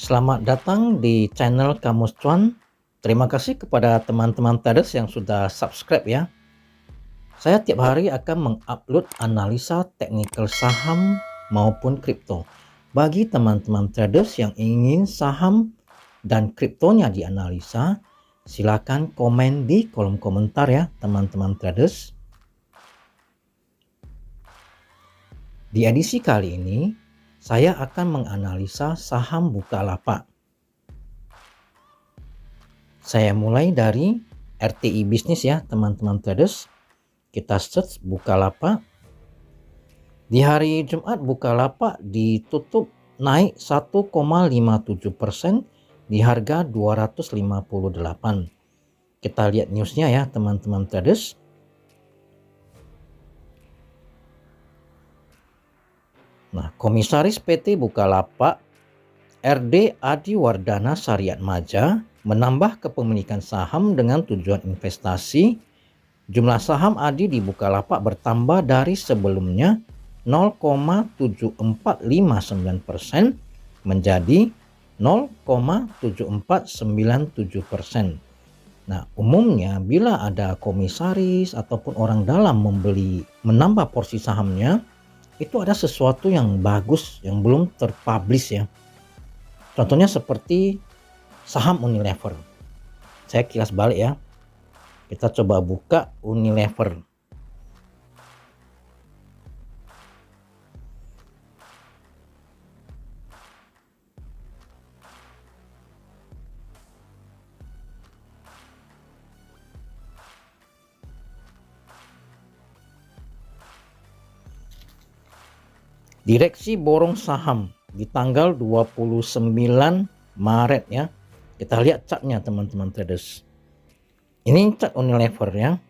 Selamat datang di channel Kamus Cuan. Terima kasih kepada teman-teman traders yang sudah subscribe ya. Saya tiap hari akan mengupload analisa teknikal saham maupun kripto. Bagi teman-teman traders yang ingin saham dan kriptonya dianalisa, silakan komen di kolom komentar ya teman-teman traders. Di edisi kali ini, saya akan menganalisa saham Bukalapak. Saya mulai dari RTI bisnis ya teman-teman traders. Kita search Bukalapak. Di hari Jumat Bukalapak ditutup naik 1,57% di harga 258. Kita lihat newsnya ya teman-teman traders. Nah, Komisaris PT Bukalapak RD Adiwardana Syariat Maja menambah kepemilikan saham dengan tujuan investasi. Jumlah saham Adi di Bukalapak bertambah dari sebelumnya 0,7459% menjadi 0,7497%. Nah, umumnya bila ada komisaris ataupun orang dalam menambah porsi sahamnya, itu ada sesuatu yang bagus yang belum terpublish ya. Contohnya seperti saham Unilever. Saya kilas balik ya. Kita coba buka Unilever. Direksi borong saham di tanggal 29 Maret ya. Kita lihat chartnya teman-teman traders. Ini chart Unilever ya.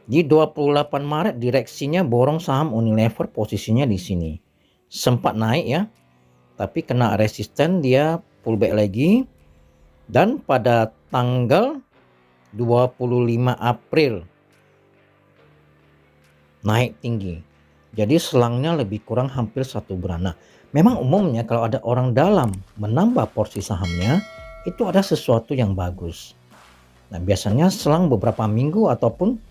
Di 28 Maret direksinya borong saham Unilever, posisinya di sini. Sempat naik ya. Tapi kena resisten, dia pullback lagi. Dan pada tanggal 25 April naik tinggi. Jadi selangnya lebih kurang hampir 1 bulan. Nah, memang umumnya kalau ada orang dalam menambah porsi sahamnya, itu ada sesuatu yang bagus. Nah, biasanya selang beberapa minggu ataupun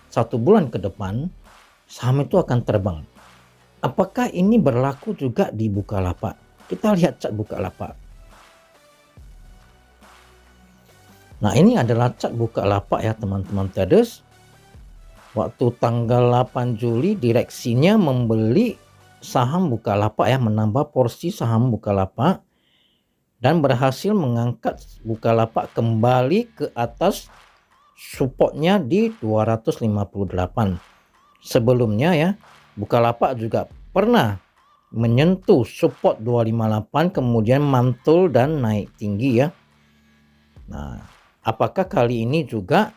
1 bulan ke depan, saham itu akan terbang. Apakah ini berlaku juga di Bukalapak? Kita lihat chart Bukalapak. Nah, ini adalah chart Bukalapak ya teman-teman traders. Waktu tanggal 8 Juli direksinya membeli saham Bukalapak ya, menambah porsi saham Bukalapak dan berhasil mengangkat Bukalapak kembali ke atas supportnya di 258. Sebelumnya ya, Bukalapak juga pernah menyentuh support 258 kemudian mantul dan naik tinggi ya. Nah, apakah kali ini juga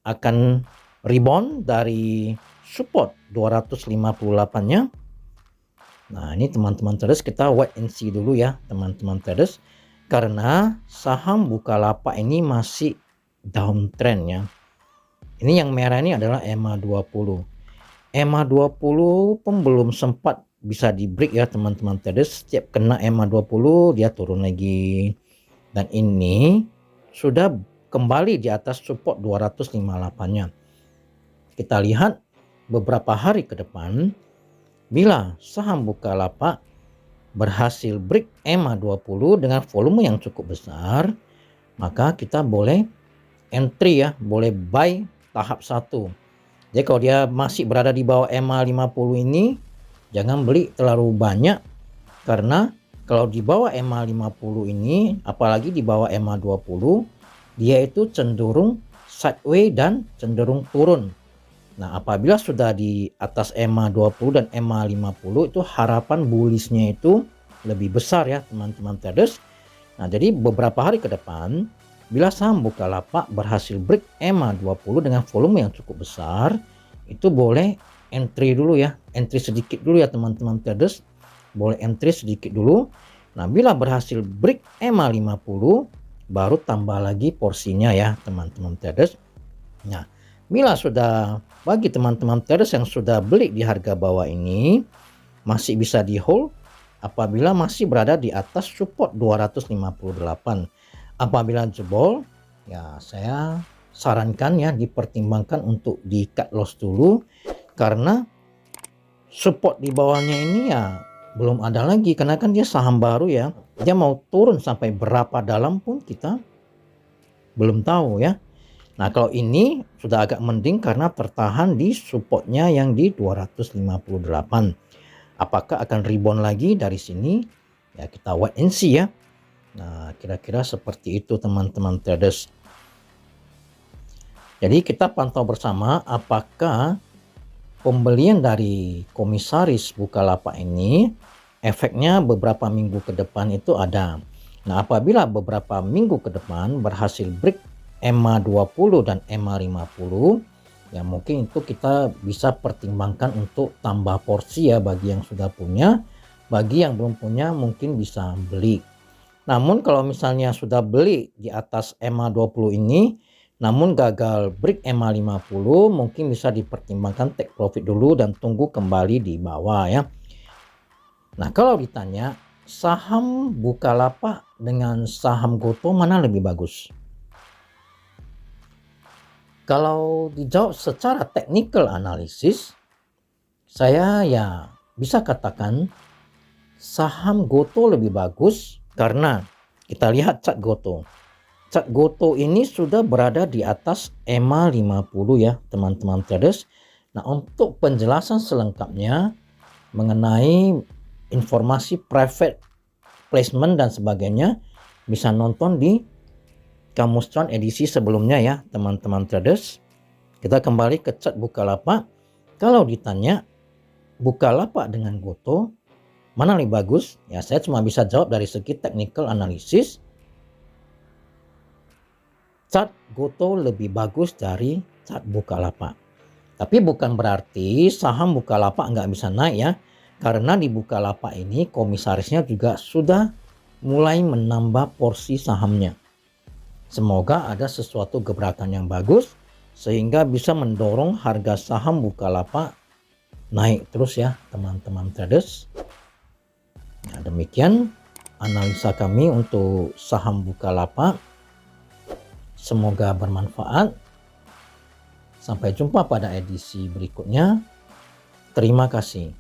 akan rebound dari support 258-nya? Nah, ini teman-teman traders, kita wait and see dulu ya teman-teman traders, karena saham Bukalapak ini masih downtrend ya. Ini yang merah ini adalah EMA20. EMA20 pun belum sempat bisa di break ya teman-teman traders. Setiap kena EMA20 dia turun lagi. Dan ini sudah kembali di atas support 258-nya. Kita lihat beberapa hari ke depan, bila saham Bukalapak berhasil break EMA20 dengan volume yang cukup besar, maka kita boleh entry ya, boleh buy tahap 1. Jadi kalau dia masih berada di bawah EMA50 ini, jangan beli terlalu banyak, karena kalau di bawah EMA50 ini, apalagi di bawah EMA20, dia itu cenderung sideways dan cenderung turun. Nah, apabila sudah di atas EMA20 dan EMA50, itu harapan bullishnya itu lebih besar ya teman-teman traders. Nah, jadi beberapa hari ke depan, bila saham Bukalapak berhasil break EMA20 dengan volume yang cukup besar, itu boleh entry dulu ya, entry sedikit dulu ya teman-teman traders, boleh entry sedikit dulu. Nah, bila berhasil break EMA50, baru tambah lagi porsinya ya teman-teman traders. Nah, bila sudah, bagi teman-teman traders yang sudah beli di harga bawah ini, masih bisa di hold apabila masih berada di atas support 258. Apabila jebol, ya saya sarankan ya dipertimbangkan untuk di cut loss dulu, karena support di bawahnya ini ya belum ada lagi, karena kan dia saham baru ya. Dia mau turun sampai berapa dalam pun kita belum tahu ya. Nah, kalau ini sudah agak mending karena tertahan di supportnya yang di 258. Apakah akan rebound lagi dari sini? Ya, kita wait and see ya. Nah, kira-kira seperti itu teman-teman traders. Jadi kita pantau bersama apakah pembelian dari komisaris Bukalapak ini efeknya beberapa minggu ke depan itu ada. Nah, apabila beberapa minggu ke depan berhasil break EMA 20 dan EMA 50, ya mungkin itu kita bisa pertimbangkan untuk tambah porsi ya bagi yang sudah punya. Bagi yang belum punya mungkin bisa beli. Namun kalau misalnya sudah beli di atas EMA 20 ini, namun gagal break EMA 50, mungkin bisa dipertimbangkan take profit dulu dan tunggu kembali di bawah ya. Nah, kalau ditanya saham Bukalapak dengan saham Gotoh mana lebih bagus? Kalau dijawab secara technical analysis, saya ya bisa katakan saham Gotoh lebih bagus karena kita lihat chart Gotoh. Chart Gotoh ini sudah berada di atas EMA 50 ya teman-teman traders. Nah, untuk penjelasan selengkapnya mengenai informasi private placement dan sebagainya bisa nonton di Kamus Cuan edisi sebelumnya ya teman-teman traders. Kita kembali ke chart Bukalapak. Kalau ditanya Bukalapak dengan Gotoh mana lebih bagus? Ya saya cuma bisa jawab dari segi technical analysis. Chart Gotoh lebih bagus dari chart Bukalapak. Tapi bukan berarti saham Bukalapak nggak bisa naik ya. Karena di Bukalapak ini komisarisnya juga sudah mulai menambah porsi sahamnya. Semoga ada sesuatu gebrakan yang bagus sehingga bisa mendorong harga saham Bukalapak naik terus ya teman-teman traders. Nah, demikian analisa kami untuk saham Bukalapak. Semoga bermanfaat. Sampai jumpa pada edisi berikutnya. Terima kasih.